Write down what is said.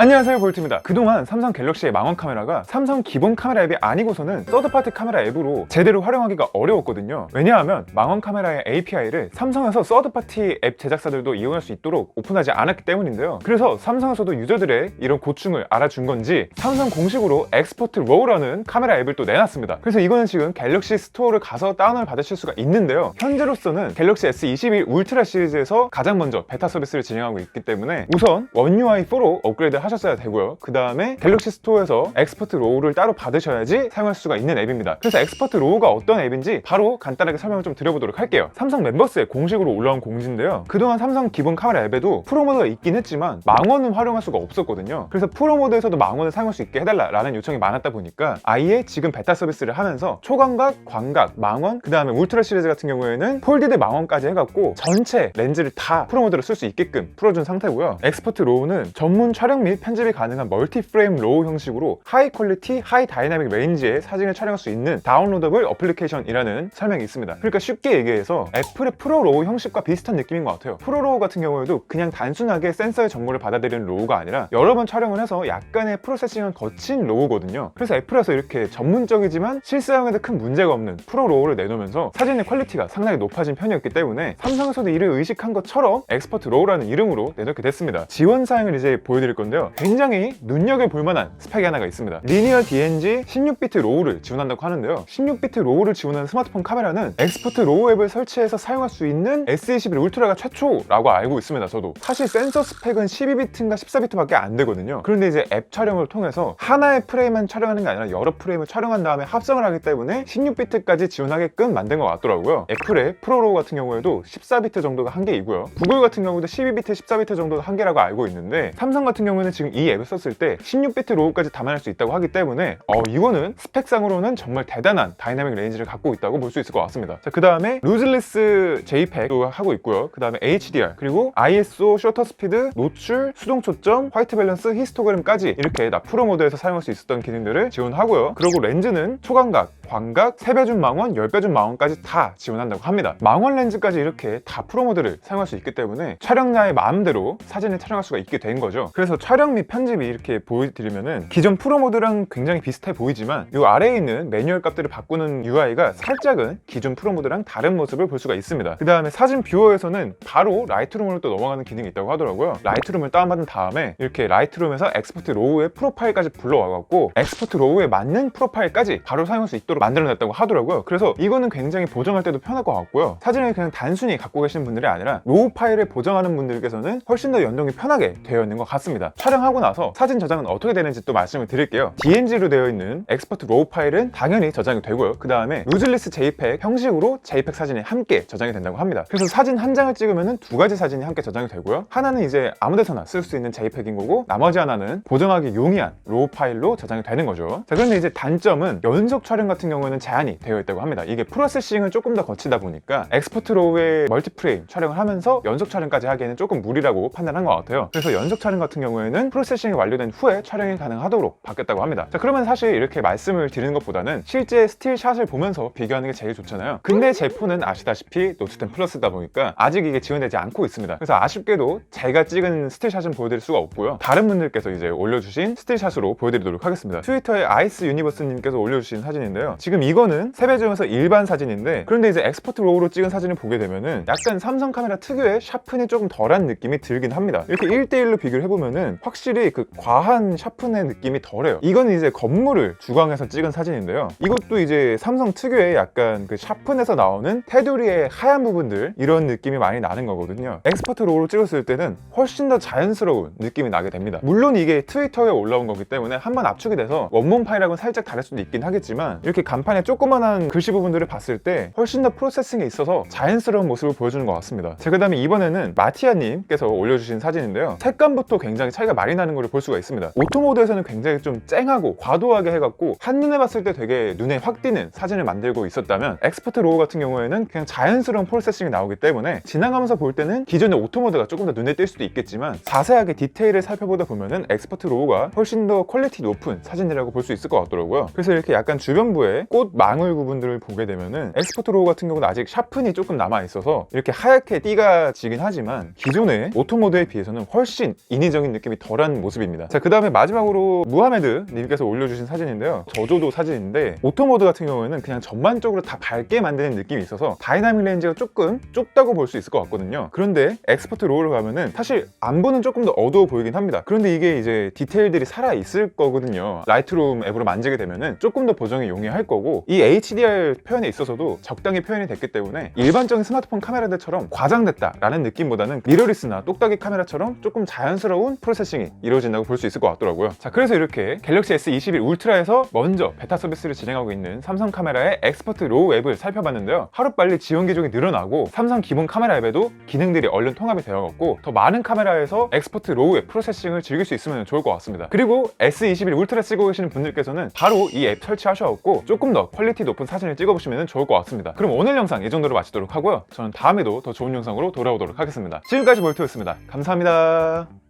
안녕하세요, 볼트입니다. 그동안 삼성 갤럭시의 망원 카메라가 삼성 기본 카메라 앱이 아니고서는 서드파티 카메라 앱으로 제대로 활용하기가 어려웠거든요. 왜냐하면 망원 카메라의 API를 삼성에서 서드파티 앱 제작사들도 이용할 수 있도록 오픈하지 않았기 때문인데요. 그래서 삼성에서도 유저들의 이런 고충을 알아준 건지 삼성 공식으로 엑스포트 로우라는 카메라 앱을 또 내놨습니다. 그래서 이거는 지금 갤럭시 스토어를 가서 다운을 받으실 수가 있는데요. 현재로서는 갤럭시 S21 울트라 시리즈에서 가장 먼저 베타 서비스를 진행하고 있기 때문에 우선 원 UI4로 업그레이드 하셨어야 되고요. 그 다음에 갤럭시 스토어에서 엑스포트 로우를 따로 받으셔야지 사용할 수가 있는 앱입니다. 그래서 엑스포트 로우가 어떤 앱인지 바로 간단하게 설명을 좀 드려보도록 할게요. 삼성 멤버스에 공식으로 올라온 공지인데요. 그동안 삼성 기본 카메라 앱에도 프로 모드가 있긴 했지만 망원은 활용할 수가 없었거든요. 그래서 프로 모드에서도 망원을 사용할 수 있게 해달라라는 요청이 많았다 보니까 아예 지금 베타 서비스를 하면서 초광각, 광각, 망원, 그 다음에 울트라 시리즈 같은 경우에는 폴디드 망원까지 해갖고 전체 렌즈를 다 프로 모드로 쓸 수 있게끔 풀어준 상태고요. 엑스포트 로우는 전문 촬영 및 편집이 가능한 멀티 프레임 로우 형식으로 하이 퀄리티, 하이 다이나믹 레인지의 사진을 촬영할 수 있는 다운로더블 어플리케이션이라는 설명이 있습니다. 그러니까 쉽게 얘기해서 애플의 프로 로우 형식과 비슷한 느낌인 것 같아요. 프로 로우 같은 경우에도 그냥 단순하게 센서의 정보를 받아들이는 로우가 아니라 여러 번 촬영을 해서 약간의 프로세싱을 거친 로우거든요. 그래서 애플에서 이렇게 전문적이지만 실사용에도 큰 문제가 없는 프로 로우를 내놓으면서 사진의 퀄리티가 상당히 높아진 편이었기 때문에 삼성에서도 이를 의식한 것처럼 엑스포트 로우라는 이름으로 내놓게 됐습니다. 지원 사양을 이제 보여드릴 건데요. 굉장히 눈여겨볼 만한 스펙이 하나가 있습니다. 리니어 DNG 16비트 로우를 지원한다고 하는데요. 16비트 로우를 지원하는 스마트폰 카메라는 엑스포트 로우 앱을 설치해서 사용할 수 있는 S21 울트라가 최초라고 알고 있습니다. 저도 사실 센서 스펙은 12비트인가 14비트밖에 안 되거든요. 그런데 이제 앱 촬영을 통해서 하나의 프레임만 촬영하는 게 아니라 여러 프레임을 촬영한 다음에 합성을 하기 때문에 16비트까지 지원하게끔 만든 것 같더라고요. 애플의 프로로우 같은 경우에도 14비트 정도가 한계이고요. 구글 같은 경우도 12비트, 14비트 정도가 한계라고 알고 있는데 삼성 같은 경우에는 지금 이 앱을 썼을 때 16비트 로우까지 담아낼 수 있다고 하기 때문에 이거는 스펙상으로는 정말 대단한 다이나믹 레인지를 갖고 있다고 볼 수 있을 것 같습니다. 자, 그 다음에 루즈리스 JPEG도 하고 있고요. 그 다음에 HDR, 그리고 ISO, 셔터 스피드, 노출, 수동 초점, 화이트 밸런스, 히스토그램까지 이렇게 다 프로 모드에서 사용할 수 있었던 기능들을 지원하고요. 그리고 렌즈는 초광각, 광각, 3배줌 망원, 10배줌 망원까지 다 지원한다고 합니다. 망원 렌즈까지 이렇게 다 프로 모드를 사용할 수 있기 때문에 촬영자의 마음대로 사진을 촬영할 수가 있게 된 거죠. 그래서 촬영 및 편집이 이렇게 보여드리면은 기존 프로 모드랑 굉장히 비슷해 보이지만 이 아래에 있는 매뉴얼 값들을 바꾸는 UI가 살짝은 기존 프로 모드랑 다른 모습을 볼 수가 있습니다. 그 다음에 사진 뷰어에서는 바로 라이트룸으로 또 넘어가는 기능이 있다고 하더라고요. 라이트룸을 다운받은 다음에 이렇게 라이트룸에서 엑스포트 로우의 프로파일까지 불러와갖고 엑스포트 로우에 맞는 프로파일까지 바로 사용할 수 있도록 만들어냈다고 하더라고요. 그래서 이거는 굉장히 보정할 때도 편할 것 같고요. 사진을 그냥 단순히 갖고 계시는 분들이 아니라 로우 파일을 보정하는 분들께서는 훨씬 더 연동이 편하게 되어 있는 것 같습니다. 촬영하고 나서 사진 저장은 어떻게 되는지 또 말씀을 드릴게요. DNG로 되어 있는 엑스포트 로우 파일은 당연히 저장이 되고요. 그 다음에 루즈리스 JPEG 형식으로 JPEG 사진이 함께 저장이 된다고 합니다. 그래서 사진 한 장을 찍으면 두 가지 사진이 함께 저장이 되고요. 하나는 이제 아무데서나 쓸 수 있는 JPEG인 거고 나머지 하나는 보정하기 용이한 로우 파일로 저장이 되는 거죠. 자, 그런데 이제 단점은 연속 촬영 같은 경우에는 제한이 되어 있다고 합니다. 이게 프로세싱을 조금 더 거치다 보니까 엑스포트 로우의 멀티프레임 촬영을 하면서 연속 촬영까지 하기에는 조금 무리라고 판단한 것 같아요. 그래서 연속 촬영 같은 경우에는 프로세싱이 완료된 후에 촬영이 가능하도록 바뀌었다고 합니다. 자, 그러면 사실 이렇게 말씀을 드리는 것보다는 실제 스틸샷을 보면서 비교하는 게 제일 좋잖아요. 근데 제 폰은 아시다시피 노트10 플러스다 보니까 아직 이게 지원되지 않고 있습니다. 그래서 아쉽게도 제가 찍은 스틸샷은 보여드릴 수가 없고요. 다른 분들께서 이제 올려주신 스틸샷으로 보여드리도록 하겠습니다. 트위터에 아이스 유니버스님께서 올려주신 사진인데요. 지금 이거는 세배중에서 일반 사진인데 그런데 이제 엑스포트 로우로 찍은 사진을 보게 되면은 약간 삼성 카메라 특유의 샤픈이 조금 덜한 느낌이 들긴 합니다. 이렇게 1대1로 비교를 해보면은 확실히 그 과한 샤픈의 느낌이 덜해요. 이거는 이제 건물을 주광해서 찍은 사진인데요. 이것도 이제 삼성 특유의 약간 그 샤픈에서 나오는 테두리의 하얀 부분들 이런 느낌이 많이 나는 거거든요. 엑스포트 로우로 찍었을 때는 훨씬 더 자연스러운 느낌이 나게 됩니다. 물론 이게 트위터에 올라온 거기 때문에 한번 압축이 돼서 원본 파일하고는 살짝 다를 수도 있긴 하겠지만 이렇게 간판에 조그만한 글씨 부분들을 봤을 때 훨씬 더 프로세싱에 있어서 자연스러운 모습을 보여주는 것 같습니다. 자, 그 다음에 이번에는 마티아님께서 올려주신 사진인데요. 색감부터 굉장히 차이가 많이 나는 걸 볼 수가 있습니다. 오토모드에서는 굉장히 좀 쨍하고 과도하게 해갖고 한눈에 봤을 때 되게 눈에 확 띄는 사진을 만들고 있었다면 엑스포트 로우 같은 경우에는 그냥 자연스러운 프로세싱이 나오기 때문에 지나가면서 볼 때는 기존의 오토모드가 조금 더 눈에 띌 수도 있겠지만 자세하게 디테일을 살펴보다 보면은 엑스포트 로우가 훨씬 더 퀄리티 높은 사진이라고 볼 수 있을 것 같더라고요. 그래서 이렇게 약간 주변부에 꽃 망울 부분들을 보게 되면은 엑스포트 로우 같은 경우는 아직 샤픈이 조금 남아있어서 이렇게 하얗게 띠가 지긴 하지만 기존의 오토모드에 비해서는 훨씬 인위적인 느낌이 더 덜한 모습입니다. 자, 그 다음에 마지막으로 무하메드 님께서 올려주신 사진인데요. 저조도 사진인데 오토 모드 같은 경우에는 그냥 전반적으로 다 밝게 만드는 느낌이 있어서 다이나믹 레인지가 조금 좁다고 볼 수 있을 것 같거든요. 그런데 엑스퍼트 로우로 가면은 사실 안보는 조금 더 어두워 보이긴 합니다. 그런데 이게 이제 디테일들이 살아 있을 거거든요. 라이트룸 앱으로 만지게 되면은 조금 더 보정이 용이할 거고, 이 HDR 표현에 있어서도 적당히 표현이 됐기 때문에 일반적인 스마트폰 카메라들처럼 과장됐다라는 느낌보다는 미러리스나 똑딱이 카메라처럼 조금 자연스러운 프로세싱이 이루어진다고 볼 수 있을 것 같더라고요. 자, 그래서 이렇게 갤럭시 S21 울트라에서 먼저 베타 서비스를 진행하고 있는 삼성 카메라의 엑스퍼트 로우 앱을 살펴봤는데요. 하루빨리 지원 기종이 늘어나고 삼성 기본 카메라 앱에도 기능들이 얼른 통합이 되어갖고 더 많은 카메라에서 엑스퍼트 로우 앱 프로세싱을 즐길 수 있으면 좋을 것 같습니다. 그리고 S21 울트라 쓰고 계시는 분들께서는 바로 이 앱 설치하셔갖고 조금 더 퀄리티 높은 사진을 찍어보시면 좋을 것 같습니다. 그럼 오늘 영상 이 정도로 마치도록 하고요. 저는 다음에도 더 좋은 영상으로 돌아오도록 하겠습니다. 지금까지 몰토였습니다. 감사합니다.